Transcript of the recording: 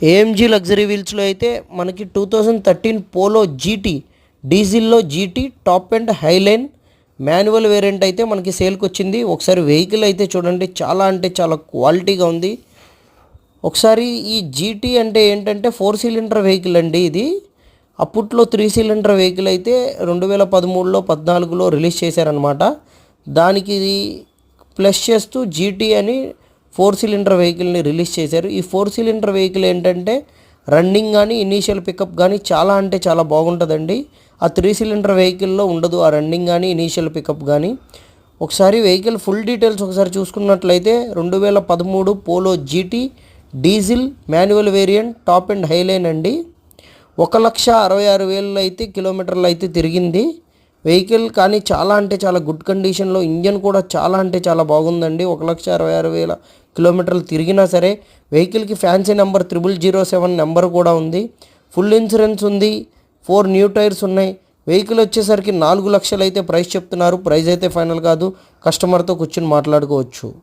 AMG luxury వీల్స్లో అయితే మనకి 2013 Polo GT డీజిల్లో GT top and Highline manual variant అయితే మనకి సేల్కి వచ్చింది. ఒకసారి వెహికల్ అయితే చూడండి, చాలా అంటే చాలా క్వాలిటీగా ఉంది. ఒకసారి ఈ జీటీ అంటే ఏంటంటే 4 సిలిండర్ వెహికల్ అండి. ఇది అప్పట్లో 3 సిలిండర్ వెహికల్ అయితే 2013లో 14లో రిలీజ్ చేశారనమాట. దానికి ఇది ప్లస్ చేస్తూ జీటీ అని 4 సిలిండర్ వెహికల్ని రిలీజ్ చేశారు. ఈ 4 సిలిండర్ వెహికల్ ఏంటంటే రన్నింగ్ కానీ ఇనీషియల్ పికప్ కానీ చాలా అంటే చాలా బాగుంటుందండి. ఆ 3 సిలిండర్ వెహికల్లో ఉండదు ఆ రన్నింగ్ కానీ ఇనీషియల్ పికప్ కానీ. ఒకసారి వెహికల్ ఫుల్ డీటెయిల్స్ ఒకసారి చూసుకున్నట్లయితే 2013 Polo GT diesel manual variant top and highline అండి. 1,66,000 అయితే కిలోమీటర్లు అయితే తిరిగింది వెహికల్. కానీ చాలా అంటే చాలా గుడ్ కండిషన్లో, ఇంజన్ కూడా చాలా అంటే చాలా బాగుందండి. 1,66,000 కిలోమీటర్లు తిరిగినా సరే వెహికల్కి ఫ్యాన్సీ నెంబర్ 0007 నెంబర్ కూడా ఉంది. ఫుల్ ఇన్సూరెన్స్ ఉంది. 4 న్యూ టైర్స్ ఉన్నాయి. వెహికల్ వచ్చేసరికి 4 లక్షలు అయితే ప్రైస్ చెప్తున్నారు. ప్రైస్ అయితే ఫైనల్ కాదు, కస్టమర్తో కూర్చొని మాట్లాడుకోవచ్చు.